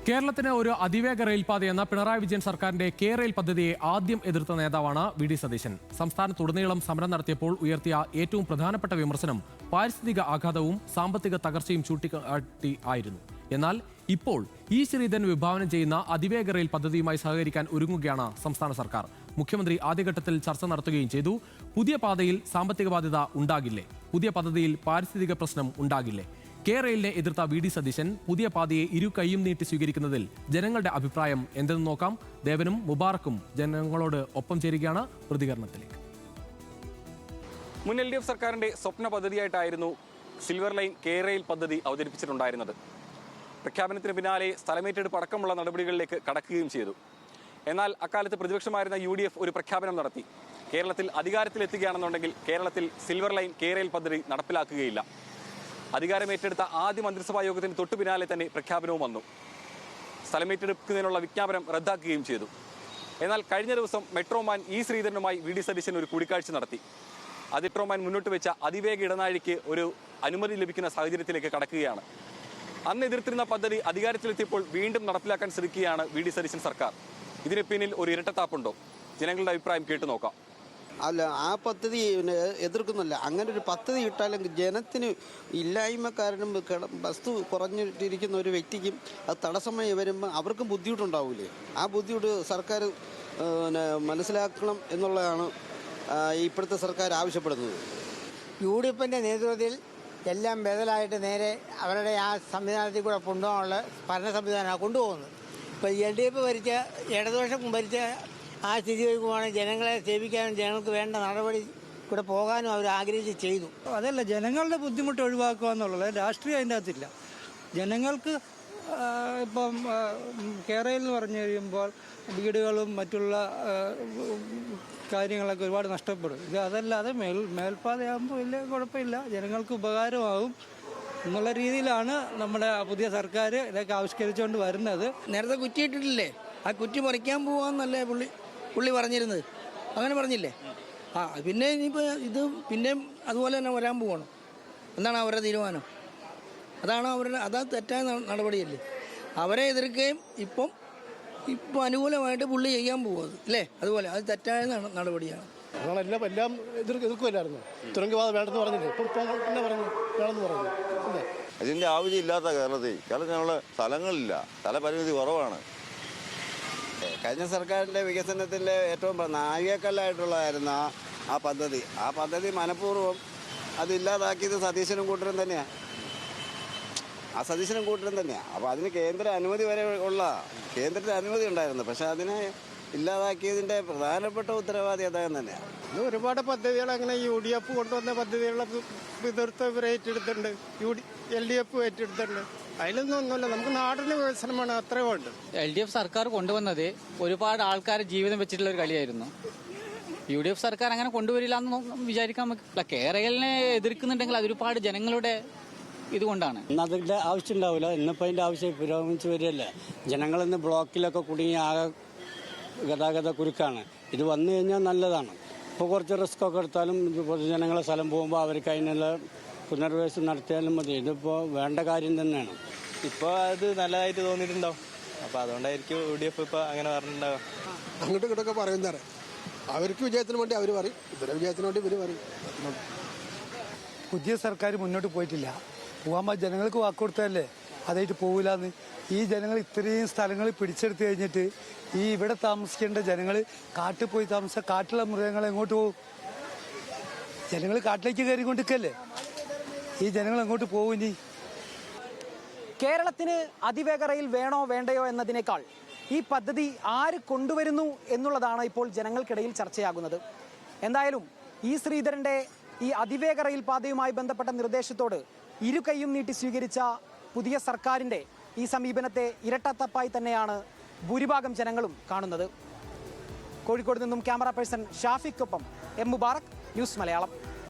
കേരളത്തിന് ഒരു അതിവേഗ റെയിൽപാത എന്ന പിണറായി വിജയൻ സർക്കാരിന്റെ കെ റെയിൽ പദ്ധതിയെ ആദ്യം എതിർത്ത നേതാവാണ് വി.ഡി. സതീശൻ. സംസ്ഥാനത്തുടനീളം സമരം നടത്തിയപ്പോൾ ഉയർത്തിയ ഏറ്റവും പ്രധാനപ്പെട്ട വിമർശനം പാരിസ്ഥിതിക ആഘാതവും സാമ്പത്തിക തകർച്ചയും ചൂണ്ടിക്കാട്ടി ആയിരുന്നു. എന്നാൽ ഇപ്പോൾ ഇ. ശ്രീധരൻ വിഭാവനം ചെയ്യുന്ന അതിവേഗ റെയിൽ പദ്ധതിയുമായി സഹകരിക്കാൻ ഒരുങ്ങുകയാണ് സംസ്ഥാന സർക്കാർ. മുഖ്യമന്ത്രി ആദ്യഘട്ടത്തിൽ ചർച്ച നടത്തുകയും ചെയ്തു. പുതിയ പാതയിൽ സാമ്പത്തിക ബാധ്യത ഉണ്ടാകില്ലേ? പുതിയ പദ്ധതിയിൽ പാരിസ്ഥിതിക പ്രശ്നം ഉണ്ടാകില്ലേ? കെ റെയിലിനെ എതിർത്ത വി.ഡി. സതീശൻ പുതിയ പാതയെ ഇരു കൈയും നീട്ടി സ്വീകരിക്കുന്നതിൽ ജനങ്ങളുടെ അഭിപ്രായം എന്തെന്ന് നോക്കാം. ദേവനും മുബാറക്കും ജനങ്ങളോട് ഒപ്പം ചേരുകയാണ് പ്രതികരണത്തിലേക്ക്. മുൻ LDF സർക്കാരിന്റെ സ്വപ്ന പദ്ധതിയായിട്ടായിരുന്നു സിൽവർ ലൈൻ കെ റെയിൽ പദ്ധതി അവതരിപ്പിച്ചിട്ടുണ്ടായിരുന്നത്. പ്രഖ്യാപനത്തിന് പിന്നാലെ സ്ഥലമേറ്റെടുപ്പ് അടക്കമുള്ള നടപടികളിലേക്ക് കടക്കുകയും ചെയ്തു. എന്നാൽ അക്കാലത്ത് പ്രതിപക്ഷമായിരുന്ന UDF ഒരു പ്രഖ്യാപനം നടത്തി. കേരളത്തിൽ അധികാരത്തിലെത്തുകയാണെന്നുണ്ടെങ്കിൽ കേരളത്തിൽ സിൽവർ ലൈൻ കെ റെയിൽ പദ്ധതി നടപ്പിലാക്കുകയില്ല. അധികാരമേറ്റെടുത്ത ആദ്യ മന്ത്രിസഭാ യോഗത്തിന് തൊട്ടു പിന്നാലെ തന്നെ പ്രഖ്യാപനവും വന്നു. സ്ഥലമേറ്റെടുക്കുന്നതിനുള്ള വിജ്ഞാപനം റദ്ദാക്കുകയും ചെയ്തു. എന്നാൽ കഴിഞ്ഞ ദിവസം മെട്രോമാൻ ഇ. ശ്രീധരനുമായി വി.ഡി. സതീശൻ ഒരു കൂടിക്കാഴ്ച നടത്തി. മെട്രോമാൻ മുന്നോട്ട് വെച്ച അതിവേഗ ഇടനാഴിക്ക് ഒരു അനുമതി ലഭിക്കുന്ന സാഹചര്യത്തിലേക്ക് കടക്കുകയാണ്. അന്ന് എതിർത്തിരുന്ന പദ്ധതി അധികാരത്തിലെത്തിയപ്പോൾ വീണ്ടും നടപ്പിലാക്കാൻ ശ്രമിക്കുകയാണ് വി.ഡി. സതീശൻ സർക്കാർ. ഇതിന് പിന്നിൽ ഒരു ഇരട്ടത്താപ്പുണ്ടോ? ജനങ്ങളുടെ അഭിപ്രായം കേട്ടു നോക്കാം. അല്ല, ആ പദ്ധതി എതിർക്കുന്നില്ല. അങ്ങനെ ഒരു പദ്ധതി ഇട്ടാലും ജനത്തിന് ഇല്ലായ്മ കാരണം വസ്തു കുറഞ്ഞിട്ടിരിക്കുന്ന ഒരു വ്യക്തിക്കും അത് തടസ്സമായി വരുമ്പോൾ അവർക്കും ബുദ്ധിമുട്ടുണ്ടാവില്ലേ? ആ ബുദ്ധിമുട്ട് സർക്കാർ മനസ്സിലാക്കണം എന്നുള്ളതാണ് ഇപ്പോഴത്തെ സർക്കാർ ആവശ്യപ്പെടുന്നത്. UDFിൻ്റെ നേതൃത്വത്തിൽ എല്ലാം ബദലായിട്ട് നേരെ അവരുടെ ആ സംവിധാനത്തിൽ കൂടെ കൊണ്ടുപോകാനുള്ള ഭരണ സംവിധാനമാണ് കൊണ്ടുപോകുന്നത്. ഇപ്പോൾ LDF ഭരിച്ച ഇടതുപക്ഷം ഭരിച്ച ആ സ്ഥിതി വയ്ക്കുവാണ് ജനങ്ങളെ സേവിക്കാനും ജനങ്ങൾക്ക് വേണ്ട നടപടി കൂടെ പോകാനും അവർ ആഗ്രഹിച്ച് ചെയ്തു. അതല്ല, ജനങ്ങളുടെ ബുദ്ധിമുട്ട് ഒഴിവാക്കുക എന്നുള്ളത് രാഷ്ട്രീയം അതിൻ്റെ അകത്തില്ല. ജനങ്ങൾക്ക് ഇപ്പം കേരളയിൽ എന്ന് പറഞ്ഞു കഴിയുമ്പോൾ വീടുകളും മറ്റുള്ള കാര്യങ്ങളൊക്കെ ഒരുപാട് നഷ്ടപ്പെടും. ഇത് അതല്ലാതെ മേൽപ്പാതയാകുമ്പോൾ വലിയ കുഴപ്പമില്ല, ജനങ്ങൾക്ക് ഉപകാരമാകും എന്നുള്ള രീതിയിലാണ് നമ്മുടെ പുതിയ സർക്കാർ ഇതൊക്കെ ആവിഷ്കരിച്ചുകൊണ്ട് വരുന്നത്. നേരത്തെ കുറ്റിയിട്ടിട്ടില്ലേ? ആ കുറ്റി മറിക്കാൻ പോവാന്നല്ലേ പുള്ളി പറഞ്ഞിരുന്നത്? അങ്ങനെ പറഞ്ഞില്ലേ? പിന്നെ ഇനിയിപ്പോൾ ഇത് പിന്നെയും അതുപോലെ തന്നെ വരാൻ പോകണം. എന്താണ് അവരുടെ തീരുമാനം? അതാ തെറ്റായ നടപടിയല്ലേ? അവരെ എതിർക്കുകയും ഇപ്പം അനുകൂലമായിട്ട് പുള്ളി ചെയ്യാൻ പോകുന്നത് അല്ലേ? അതുപോലെ അത് തെറ്റായ നടപടിയാണ്. എല്ലാം എതിർക്കുമല്ലായിരുന്നു. തുരങ്കപാത വേണ്ടെന്ന് പറഞ്ഞില്ലേ? ഇപ്പം പിന്നെ പറഞ്ഞു വേണമെന്ന് പറഞ്ഞു. അല്ലേ, അതിൻ്റെ ആവശ്യമില്ലാത്ത കേരളത്തിനുള്ള സ്ഥലങ്ങളില്ല, സ്ഥലപരിമിതി കുറവാണ്. കഴിഞ്ഞ സർക്കാരിൻ്റെ വികസനത്തിൻ്റെ ഏറ്റവും നാഴികക്കല്ലായിട്ടുള്ളതായിരുന്നു ആ പദ്ധതി മനഃപൂർവ്വം അതില്ലാതാക്കിയത് സതീശനും കൂട്ടരും തന്നെയാണ്. അപ്പോൾ അതിന് കേന്ദ്ര അനുമതി വരെ കേന്ദ്രത്തിൻ്റെ അനുമതി ഉണ്ടായിരുന്നു. പക്ഷെ അതിനെ ഇല്ലാതാക്കിയതിൻ്റെ പ്രധാനപ്പെട്ട ഉത്തരവാദി അദ്ദേഹം തന്നെയാണ്. ഒരുപാട് പദ്ധതികൾ അങ്ങനെ UDF കൊണ്ടുവന്ന പദ്ധതികളൊക്കെ എതിർത്ത് ഏറ്റെടുത്തിട്ടുണ്ട്, LDF ഏറ്റെടുത്തിട്ടുണ്ട്. അതിലൊന്നും ഒന്നുമില്ല, നമുക്ക് നാടിന് വികസനമാണ്, അത്രയും ഉണ്ട്. LDF സർക്കാർ കൊണ്ടുവന്നത് ഒരുപാട് ആൾക്കാരുടെ ജീവിതം വെച്ചിട്ടുള്ള ഒരു കളിയായിരുന്നു. UDF സർക്കാർ അങ്ങനെ കൊണ്ടുവരില്ല എന്ന് വിചാരിക്കാൻ പറ്റില്ല. കേരളനെ എതിർക്കുന്നുണ്ടെങ്കിൽ അതൊരുപാട് ജനങ്ങളുടെ ഇതുകൊണ്ടാണ്. അതിൻ്റെ ആവശ്യം ഉണ്ടാവില്ല. ഇന്നിപ്പോൾ അതിൻ്റെ ആവശ്യം പുരോഗമിച്ച് വരികയല്ലേ. ജനങ്ങളിന്ന് ബ്ലോക്കിലൊക്കെ കുടുങ്ങി ആകെ ഗതാഗത കുരുക്കാണ്. ഇത് വന്നു കഴിഞ്ഞാൽ നല്ലതാണ്. ഇപ്പോൾ കുറച്ച് റിസ്ക് ഒക്കെ എടുത്താലും പൊതുജനങ്ങളെ സ്ഥലം പോകുമ്പോൾ അവർക്ക് അതിനുള്ള പുനർവ്യവസ്ഥ നടത്തിയാലും മതി. ഇതിപ്പോൾ വേണ്ട കാര്യം തന്നെയാണ്. ഇപ്പോൾ അത് നല്ലതായിട്ട് തോന്നിയിട്ടുണ്ടാവും. അപ്പോൾ അതുകൊണ്ടായിരിക്കും UDF ഇപ്പോൾ അങ്ങനെ പറഞ്ഞിട്ടുണ്ടാവും. അങ്ങോട്ടും ഇങ്ങോട്ടൊക്കെ പറയുന്നതാണ്. അവർക്ക് വിജയത്തിന് വേണ്ടി അവർ പറയും, ഇവരെ വിജയത്തിന് വേണ്ടി ഇവർ പറയും. പുതിയ സർക്കാർ മുന്നോട്ട് പോയിട്ടില്ല. പോകാൻ ജനങ്ങൾക്ക് വാക്കുകൊടുത്തതല്ലേ അതായിട്ട് പോകില്ലാന്ന്. ഈ ജനങ്ങൾ ഇത്രയും സ്ഥലങ്ങൾ പിടിച്ചെടുത്ത് കഴിഞ്ഞിട്ട് ഇവിടെ താമസിക്കേണ്ട ജനങ്ങൾ കാട്ടിൽ പോയി കാട്ടിലുള്ള മൃഗങ്ങൾ എങ്ങോട്ട് പോകും? ജനങ്ങൾ കാട്ടിലേക്ക് കയറിക്കൊണ്ടിരിക്കല്ലേ. ഈ ജനങ്ങൾ എങ്ങോട്ട് പോകും? ഇനി കേരളത്തിന് അതിവേഗ റെയിൽ വേണോ വേണ്ടയോ എന്നതിനേക്കാൾ ഈ പദ്ധതി ആര് കൊണ്ടുവരുന്നു എന്നുള്ളതാണ് ഇപ്പോൾ ജനങ്ങൾക്കിടയിൽ ചർച്ചയാകുന്നത്. എന്തായാലും ഇ. ശ്രീധരന്റെ ഈ അതിവേഗ റെയിൽ പാതയുമായി ബന്ധപ്പെട്ട നിർദ്ദേശത്തോട് ഇരു കൈയും നീട്ടി സ്വീകരിച്ച പുതിയ സർക്കാരിന്റെ ഈ സമീപനത്തെ ഇരട്ടത്തപ്പായി തന്നെയാണ് ഭൂരിഭാഗം ജനങ്ങളും കാണുന്നത്. കോഴിക്കോട് നിന്നും ക്യാമറ പേഴ്സൺ ഷാഫിക്കൊപ്പം M. മുബാറക്, ന്യൂസ് മലയാളം.